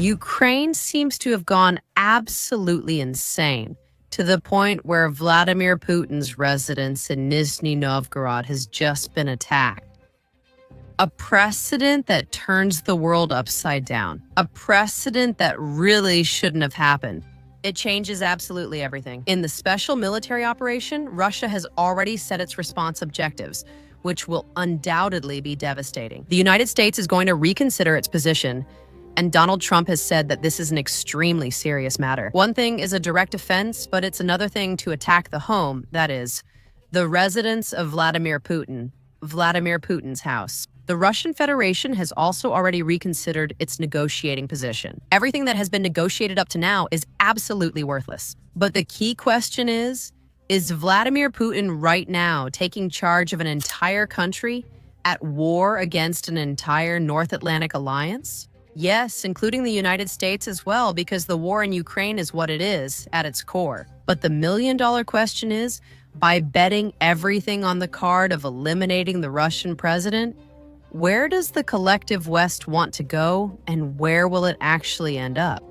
Ukraine seems to have gone absolutely insane, to the point where Vladimir Putin's residence in Nizhny Novgorod has just been attacked. A precedent that turns the world upside down. A precedent that really shouldn't have happened. It changes absolutely everything. In the special military operation, Russia has already set its response objectives, which will undoubtedly be devastating. The United States is going to reconsider its position, and Donald Trump has said that this is an extremely serious matter. One thing is a direct offense, but it's another thing to attack the home, that is, the residence of Vladimir Putin's house. The Russian Federation has also already reconsidered its negotiating position. Everything that has been negotiated up to now is absolutely worthless. But the key question is Vladimir Putin right now taking charge of an entire country at war against an entire North Atlantic alliance? Yes, including the United States as well, because the war in Ukraine is what it is at its core. But the million-dollar question is, by betting everything on the card of eliminating the Russian president, where does the collective West want to go, and where will it actually end up?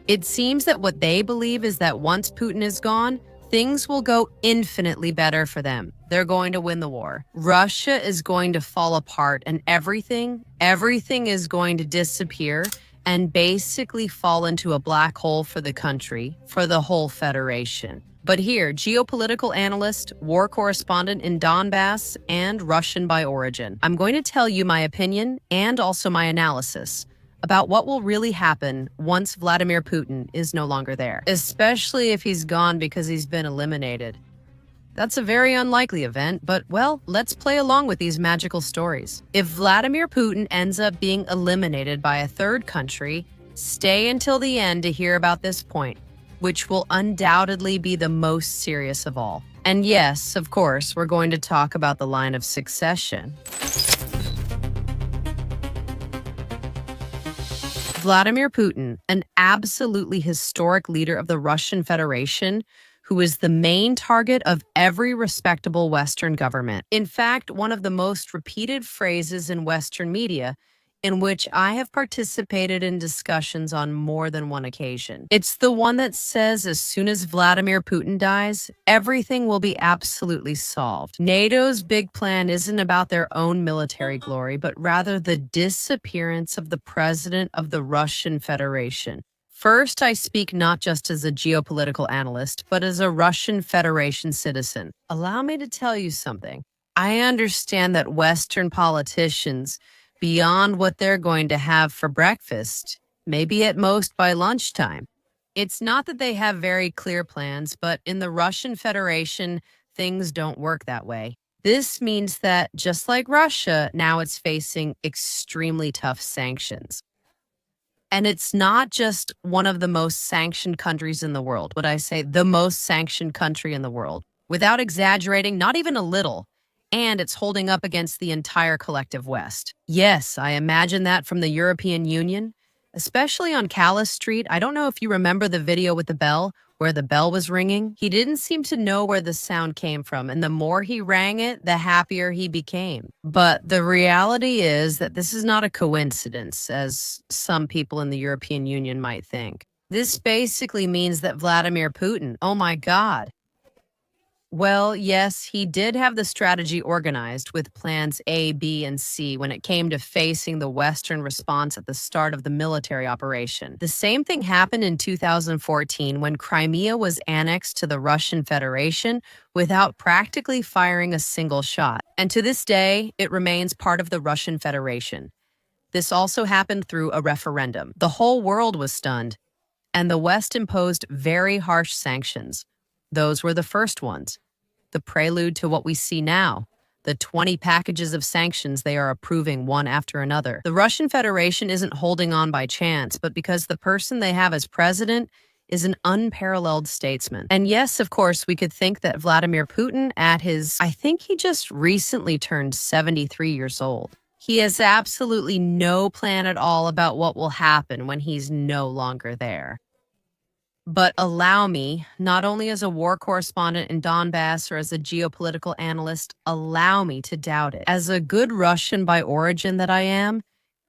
It seems that what they believe is that once Putin is gone, things will go infinitely better for them. They're going to win the war. Russia is going to fall apart, and everything is going to disappear and basically fall into a black hole for the country, for the whole federation. But here, geopolitical analyst, war correspondent in Donbass, and Russian by origin, I'm going to tell you my opinion and also my analysis about what will really happen once Vladimir Putin is no longer there, especially if he's gone because he's been eliminated. That's a very unlikely event, but, well, let's play along with these magical stories. If Vladimir Putin ends up being eliminated by a third country, stay until the end to hear about this point, which will undoubtedly be the most serious of all. And yes, of course, we're going to talk about the line of succession. Vladimir Putin, an absolutely historic leader of the Russian Federation, who is the main target of every respectable Western government. In fact, one of the most repeated phrases in Western media, in which I have participated in discussions on more than one occasion. It's the one that says as soon as Vladimir Putin dies, everything will be absolutely solved. NATO's big plan isn't about their own military glory, but rather the disappearance of the president of the Russian Federation. First, I speak not just as a geopolitical analyst, but as a Russian Federation citizen. Allow me to tell you something. I understand that Western politicians, beyond what they're going to have for breakfast, maybe at most by lunchtime. It's not that they have very clear plans, but in the Russian Federation, things don't work that way. This means that, just like Russia, now it's facing extremely tough sanctions. And it's not just one of the most sanctioned countries in the world. Would I say the most sanctioned country in the world? Without exaggerating, not even a little. And it's holding up against the entire collective West. Yes, I imagine that from the European Union, especially on Calais Street. I don't know if you remember the video with the bell, where the bell was ringing. He didn't seem to know where the sound came from, and the more he rang it, the happier he became. But the reality is that this is not a coincidence, as some people in the European Union might think. This basically means that Vladimir Putin, oh my God. Well, yes, he did have the strategy organized with plans A, B, and C when it came to facing the Western response at the start of the military operation. The same thing happened in 2014 when Crimea was annexed to the Russian Federation without practically firing a single shot. And to this day, it remains part of the Russian Federation. This also happened through a referendum. The whole world was stunned, and the West imposed very harsh sanctions. Those were the first ones. The prelude to what we see now, the 20 packages of sanctions they are approving one after another. The Russian Federation isn't holding on by chance, but because the person they have as president is an unparalleled statesman. And yes, of course, we could think that Vladimir Putin I think he just recently turned 73 years old. He has absolutely no plan at all about what will happen when he's no longer there. But allow me, not only as a war correspondent in Donbass or as a geopolitical analyst, allow me to doubt it. As a good Russian by origin that I am,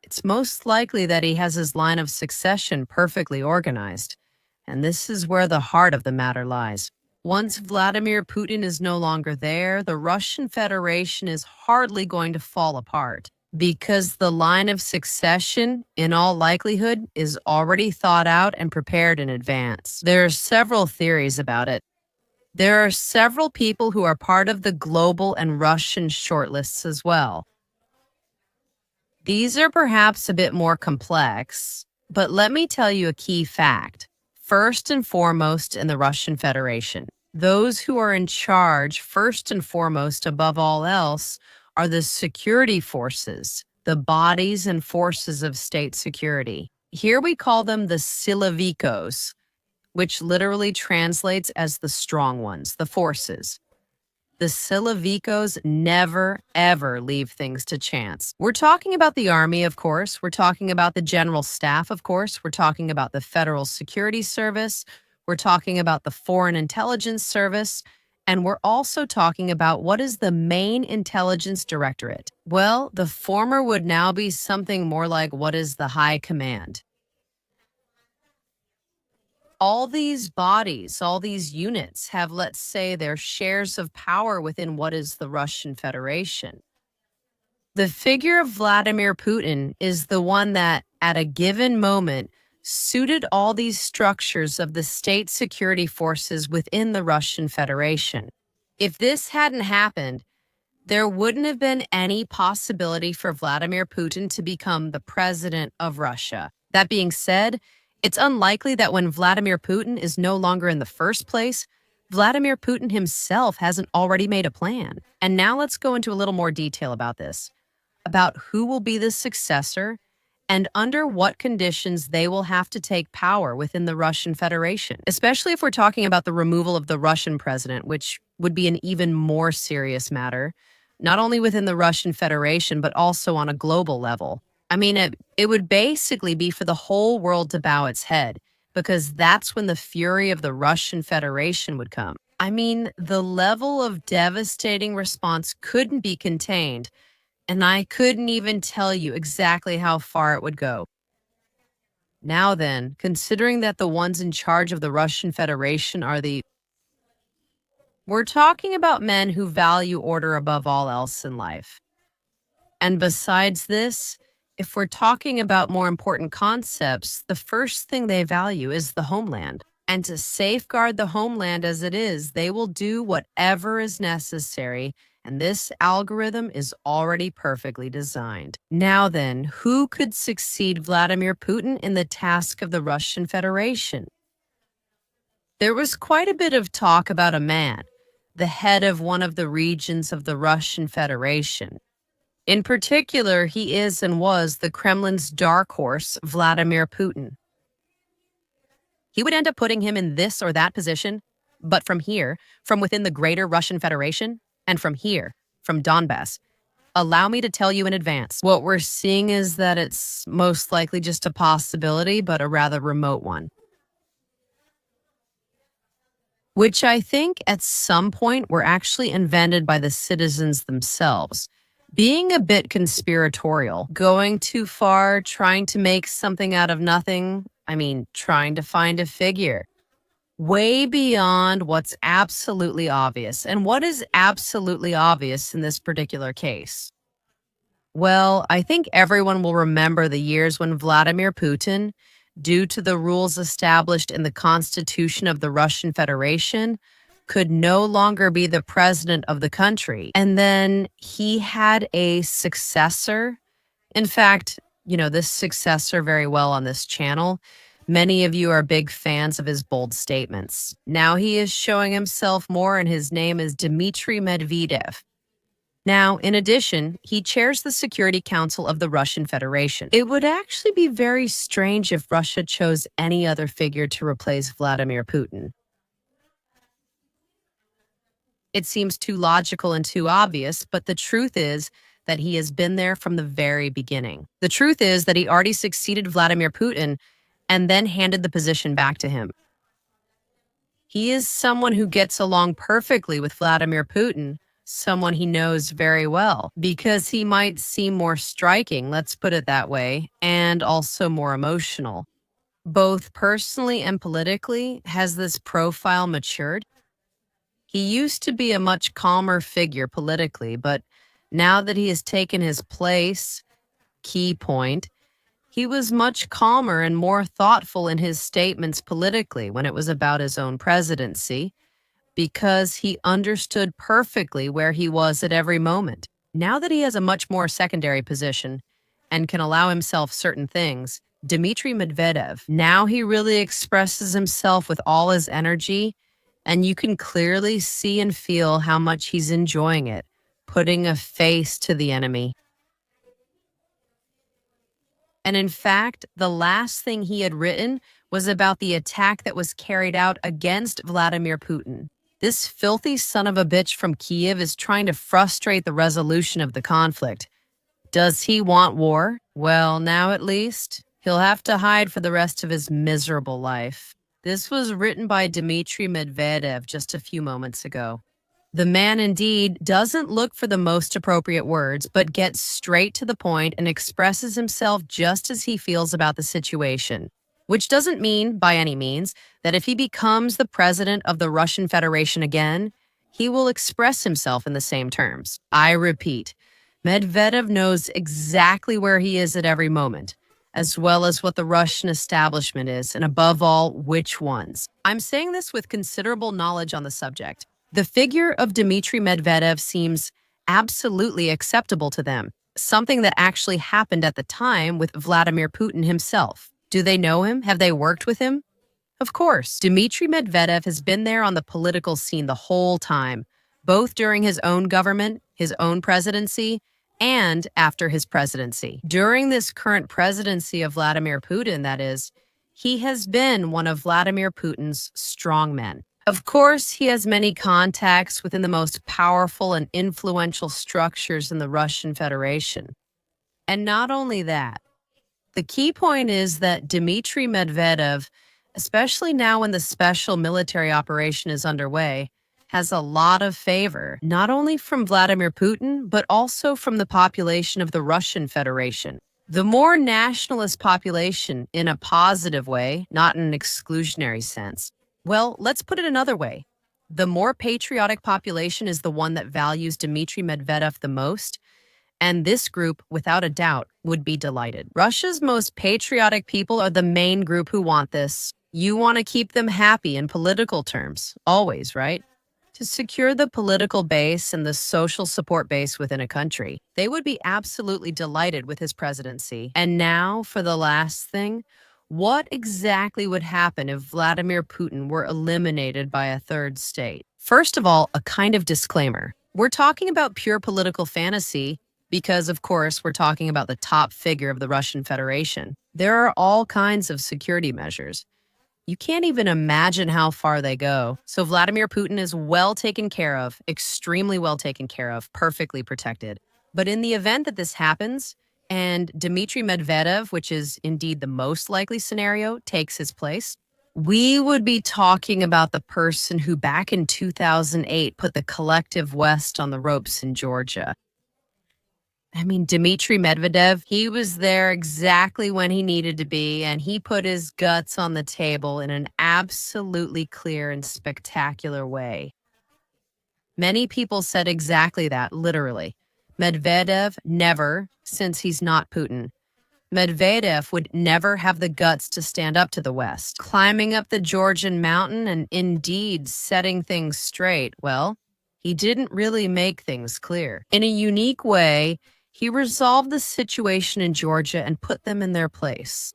it's most likely that he has his line of succession perfectly organized. And this is where the heart of the matter lies. Once Vladimir Putin is no longer there, the Russian Federation is hardly going to fall apart because the line of succession, in all likelihood, is already thought out and prepared in advance. There are several theories about it. There are several people who are part of the global and Russian shortlists as well. These are perhaps a bit more complex, but let me tell you a key fact. First and foremost in the Russian Federation, those who are in charge, first and foremost above all else, are the security forces, the bodies and forces of state security. Here we call them the Silovikos, which literally translates as the strong ones, the forces. The Silovikos never, ever leave things to chance. We're talking about the army, of course. We're talking about the general staff, of course. We're talking about the Federal Security Service. We're talking about the Foreign Intelligence Service. And we're also talking about what is the main intelligence directorate. Well, the former would now be something more like what is the High Command. All these bodies, all these units have, let's say, their shares of power within what is the Russian Federation. The figure of Vladimir Putin is the one that, at a given moment, suited all these structures of the state security forces within the Russian Federation. If this hadn't happened, there wouldn't have been any possibility for Vladimir Putin to become the president of Russia. That being said, it's unlikely that when Vladimir Putin is no longer in the first place, Vladimir Putin himself hasn't already made a plan. And now let's go into a little more detail about this, about who will be the successor and under what conditions they will have to take power within the Russian Federation, especially if we're talking about the removal of the Russian president, which would be an even more serious matter, not only within the Russian Federation, but also on a global level. I mean, it would basically be for the whole world to bow its head, because that's when the fury of the Russian Federation would come. I mean, the level of devastating response couldn't be contained, and I couldn't even tell you exactly how far it would go. Now then, considering that the ones in charge of the Russian Federation are we're talking about men who value order above all else in life. And besides this, if we're talking about more important concepts, the first thing they value is the homeland. And to safeguard the homeland as it is, they will do whatever is necessary, and this algorithm is already perfectly designed. Now then, who could succeed Vladimir Putin in the task of the Russian Federation? There was quite a bit of talk about a man, the head of one of the regions of the Russian Federation. In particular, he is and was the Kremlin's dark horse, Vladimir Putin. He would end up putting him in this or that position, but from here, from within the greater Russian Federation, and from here, from Donbass. Allow me to tell you in advance, what we're seeing is that it's most likely just a possibility, but a rather remote one. Which I think at some point were actually invented by the citizens themselves. Being a bit conspiratorial, going too far, trying to make something out of nothing, trying to find a figure. Way beyond what's absolutely obvious. And what is absolutely obvious in this particular case? Well, I think everyone will remember the years when Vladimir Putin, due to the rules established in the Constitution of the Russian Federation, could no longer be the president of the country. And then he had a successor. In fact, this successor very well on this channel. Many of you are big fans of his bold statements. Now he is showing himself more, and his name is Dmitry Medvedev. Now, in addition, he chairs the Security Council of the Russian Federation. It would actually be very strange if Russia chose any other figure to replace Vladimir Putin. It seems too logical and too obvious, but the truth is that he has been there from the very beginning. The truth is that he already succeeded Vladimir Putin and then handed the position back to him. He is someone who gets along perfectly with Vladimir Putin, someone he knows very well, because he might seem more striking, let's put it that way, and also more emotional. Both personally and politically, has this profile matured? He used to be a much calmer figure politically, but now that he has taken his place, key point, he was much calmer and more thoughtful in his statements politically when it was about his own presidency, because he understood perfectly where he was at every moment. Now that he has a much more secondary position and can allow himself certain things, Dmitry Medvedev, now he really expresses himself with all his energy, and you can clearly see and feel how much he's enjoying it, putting a face to the enemy. And in fact, the last thing he had written was about the attack that was carried out against Vladimir Putin. This filthy son of a bitch from Kiev is trying to frustrate the resolution of the conflict. Does he want war? Well, now at least, he'll have to hide for the rest of his miserable life. This was written by Dmitry Medvedev just a few moments ago. The man indeed doesn't look for the most appropriate words, but gets straight to the point and expresses himself just as he feels about the situation. Which doesn't mean, by any means, that if he becomes the president of the Russian Federation again, he will express himself in the same terms. I repeat, Medvedev knows exactly where he is at every moment, as well as what the Russian establishment is, and above all, which ones. I'm saying this with considerable knowledge on the subject. The figure of Dmitry Medvedev seems absolutely acceptable to them, something that actually happened at the time with Vladimir Putin himself. Do they know him? Have they worked with him? Of course. Dmitry Medvedev has been there on the political scene the whole time, both during his own government, his own presidency, and after his presidency. During this current presidency of Vladimir Putin, that is, he has been one of Vladimir Putin's strongmen. Of course, he has many contacts within the most powerful and influential structures in the Russian Federation. And not only that, the key point is that Dmitry Medvedev, especially now when the special military operation is underway, has a lot of favor, not only from Vladimir Putin, but also from the population of the Russian Federation. The more nationalist population in a positive way, not in an exclusionary sense. Well, let's put it another way. The more patriotic population is the one that values Dmitry Medvedev the most, and this group, without a doubt, would be delighted. Russia's most patriotic people are the main group who want this. You want to keep them happy in political terms, always, right? To secure the political base and the social support base within a country. They would be absolutely delighted with his presidency. And now, for the last thing, what exactly would happen if Vladimir Putin were eliminated by a third state? First of all, a kind of disclaimer. We're talking about pure political fantasy because, of course, we're talking about the top figure of the Russian Federation. There are all kinds of security measures. You can't even imagine how far they go. So Vladimir Putin is well taken care of, extremely well taken care of, perfectly protected. But in the event that this happens, and Dmitry Medvedev, which is indeed the most likely scenario, takes his place, we would be talking about the person who back in 2008 put the collective West on the ropes in Georgia. I mean, Dmitry Medvedev, he was there exactly when he needed to be, and he put his guts on the table in an absolutely clear and spectacular way. Many people said exactly that, literally. Medvedev never, since he's not Putin. Medvedev would never have the guts to stand up to the West. Climbing up the Georgian mountain and indeed setting things straight, well, he didn't really make things clear. In a unique way, he resolved the situation in Georgia and put them in their place.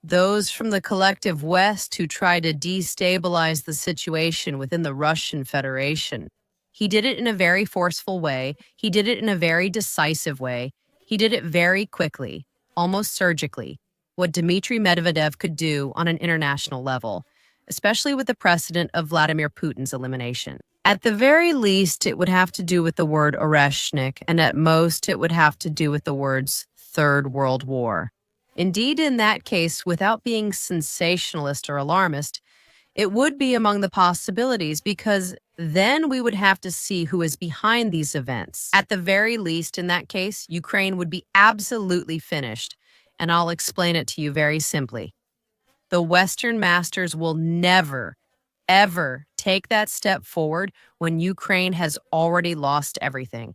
Those from the collective West who tried to destabilize the situation within the Russian Federation. He did it in a very forceful way. He did it in a very decisive way. He did it very quickly, almost surgically, what Dmitry Medvedev could do on an international level, especially with the precedent of Vladimir Putin's elimination. At the very least, it would have to do with the word Oreshnik, and at most, it would have to do with the words Third World War. Indeed, in that case, without being sensationalist or alarmist, It would be among the possibilities because then we would have to see who is behind these events. At the very least, in that case, Ukraine would be absolutely finished. And I'll explain it to you very simply. The Western masters will never, ever take that step forward when Ukraine has already lost everything.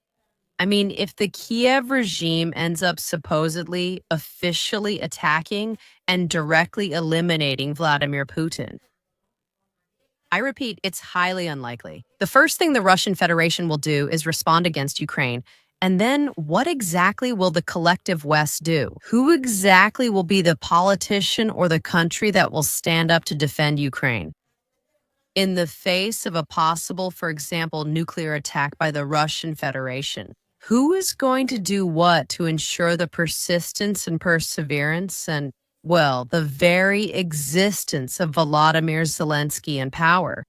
I mean, if the Kiev regime ends up supposedly officially attacking and directly eliminating Vladimir Putin, I repeat, it's highly unlikely. The first thing the Russian Federation will do is respond against Ukraine. And then what exactly will the collective West do? Who exactly will be the politician or the country that will stand up to defend Ukraine? In the face of a possible, for example, nuclear attack by the Russian Federation, who is going to do what to ensure the persistence and perseverance and, well, the very existence of Volodymyr Zelensky in power?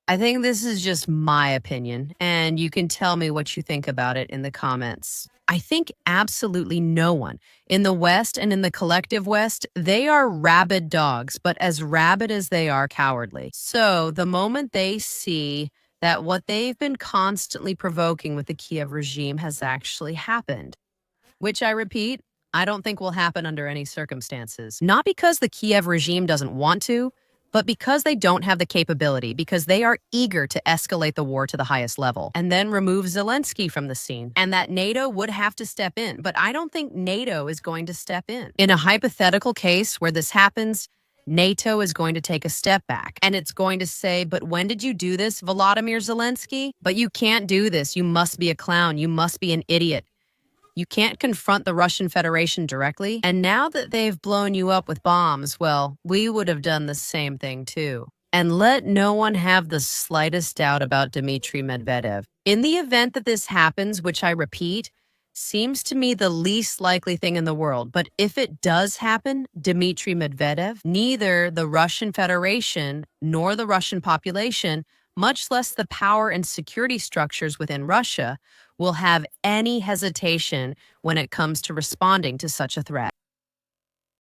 I think this is just my opinion, and you can tell me what you think about it in the comments. I think absolutely no one in the West and in the collective West, they are rabid dogs, but as rabid as they are cowardly. So the moment they see that what they've been constantly provoking with the Kiev regime has actually happened, which I repeat, I don't think will happen under any circumstances. Not because the Kiev regime doesn't want to, but because they don't have the capability, because they are eager to escalate the war to the highest level and then remove Zelensky from the scene, and that NATO would have to step in. But I don't think NATO is going to step in. In a hypothetical case where this happens, NATO is going to take a step back and it's going to say, but when did you do this, Volodymyr Zelensky? But you can't do this. You must be a clown. You must be an idiot. You can't confront the Russian Federation directly. And now that they've blown you up with bombs, well, we would have done the same thing too. And let no one have the slightest doubt about Dmitry Medvedev. In the event that this happens, which I repeat, seems to me the least likely thing in the world. But if it does happen, Dmitry Medvedev, neither the Russian Federation nor the Russian population, much less the power and security structures within Russia, will have any hesitation when it comes to responding to such a threat.